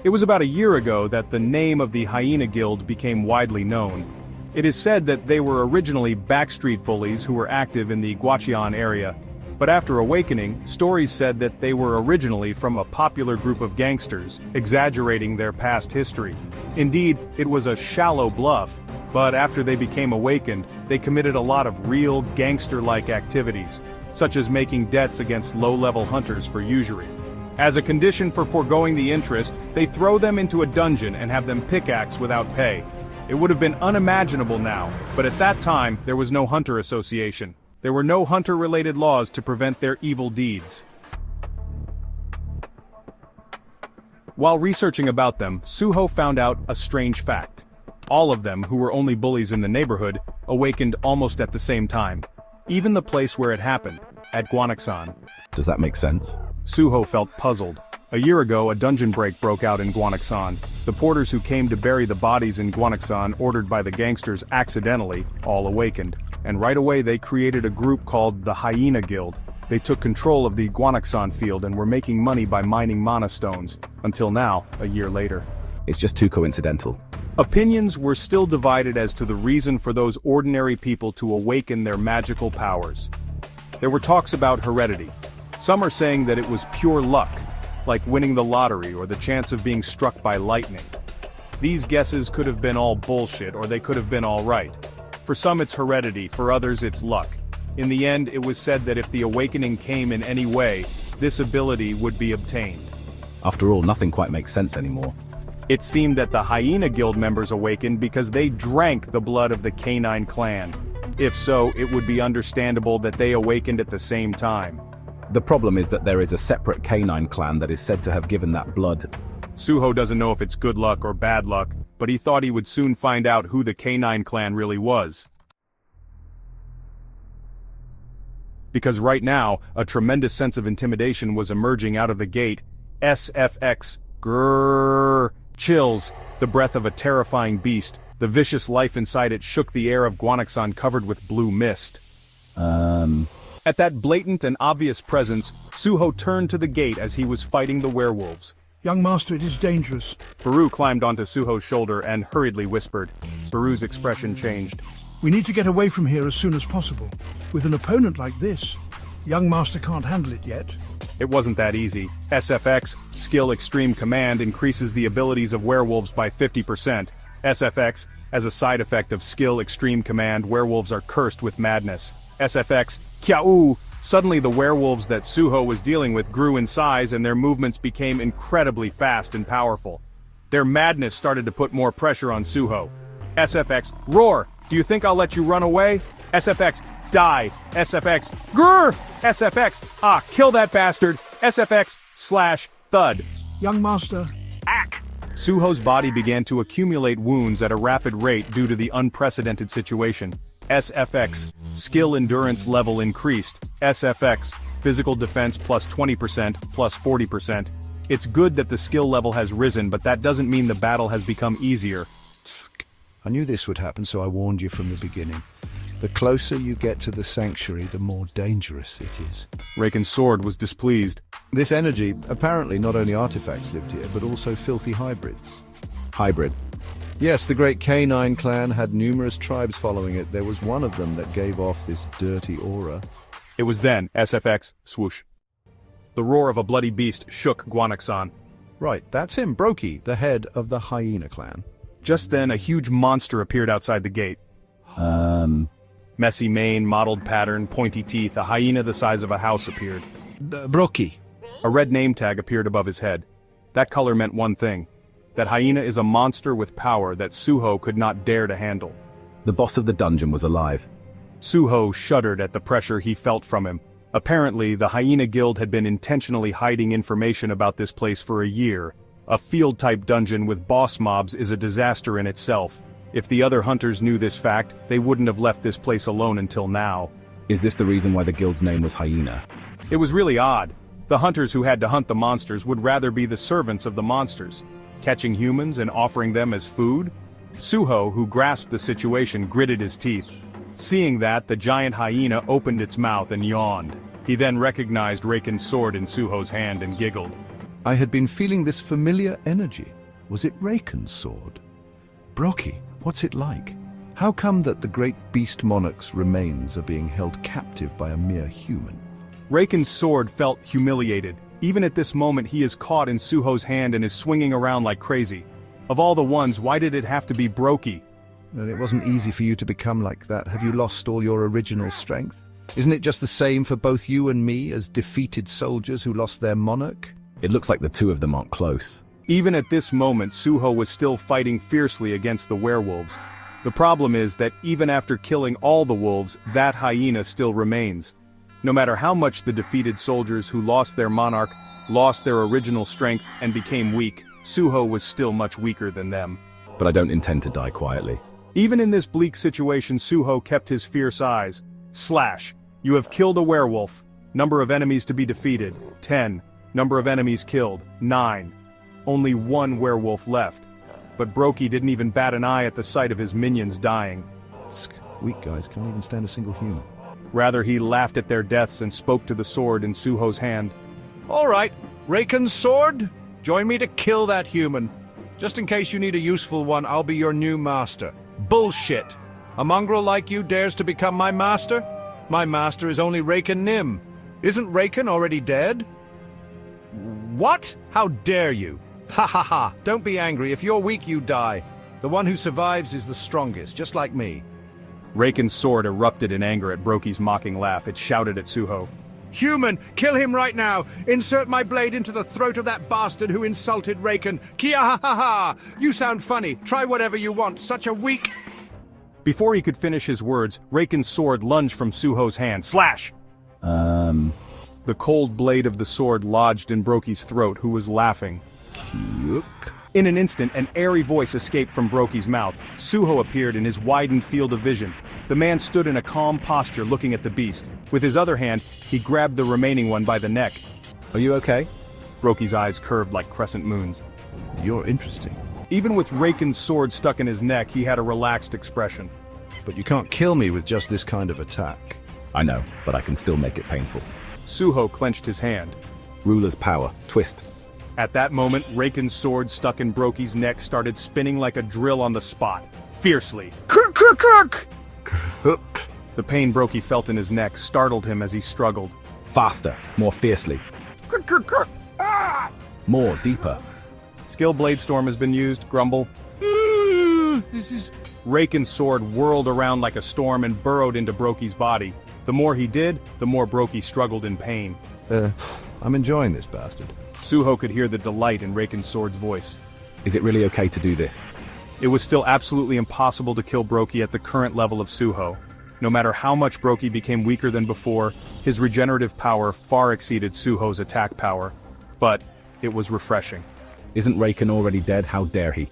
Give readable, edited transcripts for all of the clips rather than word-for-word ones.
It was about a year ago that the name of the Hyena Guild became widely known. It is said that they were originally backstreet bullies who were active in the Gwacheon area. But after awakening, stories said that they were originally from a popular group of gangsters, exaggerating their past history. Indeed, it was a shallow bluff, but after they became awakened, they committed a lot of real gangster-like activities, such as making debts against low-level hunters for usury. As a condition for foregoing the interest, they throw them into a dungeon and have them pickaxe without pay. It would have been unimaginable now, but at that time, there was no hunter association. There were no hunter-related laws to prevent their evil deeds. While researching about them, Suho found out a strange fact. All of them, who were only bullies in the neighborhood, awakened almost at the same time. Even the place where it happened, at Gwanaksan. Does that make sense? Suho felt puzzled. A year ago, a dungeon break broke out in Gwanaksan. The porters who came to bury the bodies in Gwanaksan, ordered by the gangsters accidentally, all awakened. And right away they created a group called the Hyena Guild. They took control of the Gwanaksan field and were making money by mining mana stones, until now, a year later. It's just too coincidental. Opinions were still divided as to the reason for those ordinary people to awaken their magical powers. There were talks about heredity. Some are saying that it was pure luck, like winning the lottery or the chance of being struck by lightning. These guesses could have been all bullshit, or they could have been all right. For some it's heredity, for others it's luck. In the end, it was said that if the awakening came in any way, this ability would be obtained. After all, nothing quite makes sense anymore. It seemed that the Hyena Guild members awakened because they drank the blood of the Canine clan. If so, it would be understandable that they awakened at the same time. The problem is that there is a separate canine clan that is said to have given that blood. Suho doesn't know if it's good luck or bad luck, but he thought he would soon find out who the Canine clan really was. Because right now, a tremendous sense of intimidation was emerging out of the gate. SFX. Grrrr. Chills, the breath of a terrifying beast. The vicious life inside it shook the air of Gwanaksan covered with blue mist. At that blatant and obvious presence, Suho turned to the gate as he was fighting the werewolves. Young master, it is dangerous. Baru climbed onto Suho's shoulder and hurriedly whispered. Baru's expression changed. We need to get away from here as soon as possible. With an opponent like this, young master can't handle it yet. It wasn't that easy. SFX, Skill Extreme Command, increases the abilities of werewolves by 50%. SFX, as a side effect of Skill Extreme Command, werewolves are cursed with madness. SFX, Kyau! Suddenly the werewolves that Suho was dealing with grew in size and their movements became incredibly fast and powerful. Their madness started to put more pressure on Suho. SFX, Roar! Do you think I'll let you run away? SFX, Die! SFX, Grrr! SFX, kill that bastard! SFX, Thud. Young master. Ack! Suho's body began to accumulate wounds at a rapid rate due to the unprecedented situation. SFX, Skill Endurance level increased. SFX, Physical Defense plus 20%, plus 40%. It's good that the skill level has risen, but that doesn't mean the battle has become easier. I knew this would happen, so I warned you from the beginning. The closer you get to the sanctuary, the more dangerous it is. Raken's sword was displeased. This energy, apparently not only artifacts lived here, but also filthy hybrids. Hybrid. Yes, the great Canine clan had numerous tribes following it. There was one of them that gave off this dirty aura. It was then, SFX, swoosh. The roar of a bloody beast shook Gwanaksan. Right, that's him, Brokey, the head of the Hyena clan. Just then, a huge monster appeared outside the gate. Messy mane, mottled pattern, pointy teeth, a hyena the size of a house appeared. Brokey. A red name tag appeared above his head. That color meant one thing. That hyena is a monster with power that Suho could not dare to handle. The boss of the dungeon was alive. Suho shuddered at the pressure he felt from him. Apparently, the Hyena Guild had been intentionally hiding information about this place for a year. A field-type dungeon with boss mobs is a disaster in itself. If the other hunters knew this fact, they wouldn't have left this place alone until now. Is this the reason why the guild's name was Hyena? It was really odd. The hunters who had to hunt the monsters would rather be the servants of the monsters, catching humans and offering them as food. Suho, who grasped the situation, gritted his teeth. Seeing that, the giant hyena opened its mouth and yawned. He then recognized Raken's sword in Suho's hand and giggled. I had been feeling this familiar energy. Was it Raken's sword? Brokey, what's it like? How come that the great beast monarch's remains are being held captive by a mere human? Raken's sword felt humiliated. Even at this moment he is caught in Suho's hand and is swinging around like crazy. Of all the ones, why did it have to be Brokey? Well, it wasn't easy for you to become like that. Have you lost all your original strength? Isn't it just the same for both you and me as defeated soldiers who lost their monarch? It looks like the two of them aren't close. Even at this moment Suho was still fighting fiercely against the werewolves. The problem is that even after killing all the wolves, that hyena still remains. No matter how much the defeated soldiers who lost their monarch, lost their original strength and became weak, Suho was still much weaker than them. But I don't intend to die quietly. Even in this bleak situation Suho kept his fierce eyes. Slash. You have killed a werewolf. Number of enemies to be defeated, 10. Number of enemies killed, 9. Only 1 werewolf left. But Brokey didn't even bat an eye at the sight of his minions dying. Weak guys can't even stand a single human. Rather, he laughed at their deaths and spoke to the sword in Suho's hand. All right, Raken's sword, join me to kill that human. Just in case you need a useful one, I'll be your new master. Bullshit! A mongrel like you dares to become my master? My master is only Raken Nim. Isn't Raken already dead? What? How dare you? Ha ha ha! Don't be angry. If you're weak, you die. The one who survives is the strongest, just like me. Raken's sword erupted in anger at Brokey's mocking laugh. It shouted at Suho. Human, kill him right now! Insert my blade into the throat of that bastard who insulted Raken. Kia ha ha ha! You sound funny. Try whatever you want. Such a weak... Before he could finish his words, Raken's sword lunged from Suho's hand. Slash! The cold blade of the sword lodged in Brokey's throat, who was laughing. In an instant, an airy voice escaped from Brokey's mouth. Suho appeared in his widened field of vision. The man stood in a calm posture looking at the beast. With his other hand, he grabbed the remaining one by the neck. Are you okay? Brokey's eyes curved like crescent moons. You're interesting. Even with Raken's sword stuck in his neck, he had a relaxed expression. But you can't kill me with just this kind of attack. I know, but I can still make it painful. Suho clenched his hand. Ruler's power. Twist. At that moment, Raken's sword stuck in Brokey's neck started spinning like a drill on the spot. Fiercely. Kirk, kirk, kirk! Hook. The pain Brokey felt in his neck startled him as he struggled. Faster. More fiercely. Kirk, kirk, kirk! Ah! More. Deeper. Skill Blade Storm has been used. Grumble. This is... Raken's sword whirled around like a storm and burrowed into Brokey's body. The more he did, the more Brokey struggled in pain. I'm enjoying this bastard. Suho could hear the delight in Raken's sword's voice. Is it really okay to do this? It was still absolutely impossible to kill Brokey at the current level of Suho. No matter how much Brokey became weaker than before, his regenerative power far exceeded Suho's attack power. But it was refreshing. Isn't Raken already dead? How dare he?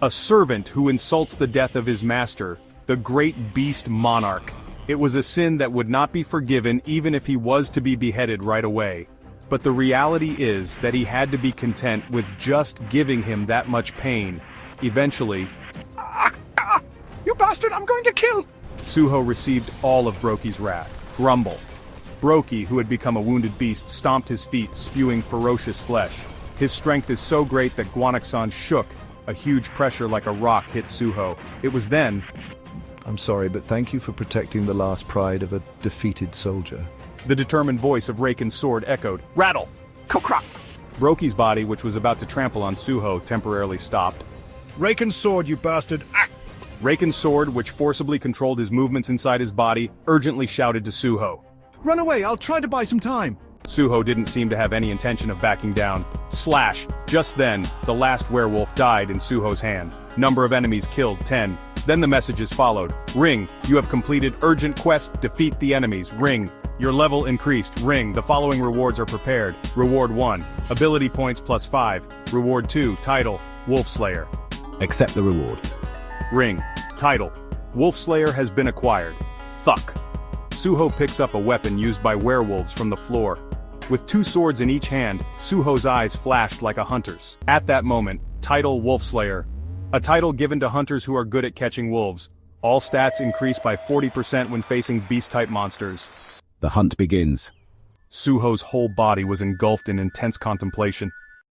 A servant who insults the death of his master, the great beast monarch. It was a sin that would not be forgiven even if he was to be beheaded right away. But the reality is that he had to be content with just giving him that much pain. Eventually... You bastard, I'm going to kill! Suho received all of Brokey's wrath. Grumble. Brokey, who had become a wounded beast, stomped his feet, spewing ferocious flesh. His strength is so great that Guanxan shook. A huge pressure like a rock hit Suho. It was then... I'm sorry, but thank you for protecting the last pride of a defeated soldier. The determined voice of Raken's sword echoed. Rattle! Kokrak! Brokey's body, which was about to trample on Suho, temporarily stopped. Raken's sword, you bastard! Ah! Raken's sword, which forcibly controlled his movements inside his body, urgently shouted to Suho. Run away, I'll try to buy some time. Suho didn't seem to have any intention of backing down. Slash! Just then, the last werewolf died in Suho's hand. Number of enemies killed, 10. Then the messages followed. Ring, you have completed urgent quest, defeat the enemies. Ring, your level increased. Ring, the following rewards are prepared. Reward 1, ability points plus 5. Reward 2, title, Wolf Slayer. Accept the reward. Ring, title, Wolf Slayer has been acquired. Thuck. Suho picks up a weapon used by werewolves from the floor. With 2 swords in each hand, Suho's eyes flashed like a hunter's. At that moment, title Wolf Slayer. A title given to hunters who are good at catching wolves. All stats increase by 40% when facing beast-type monsters. The hunt begins. Suho's whole body was engulfed in intense contemplation.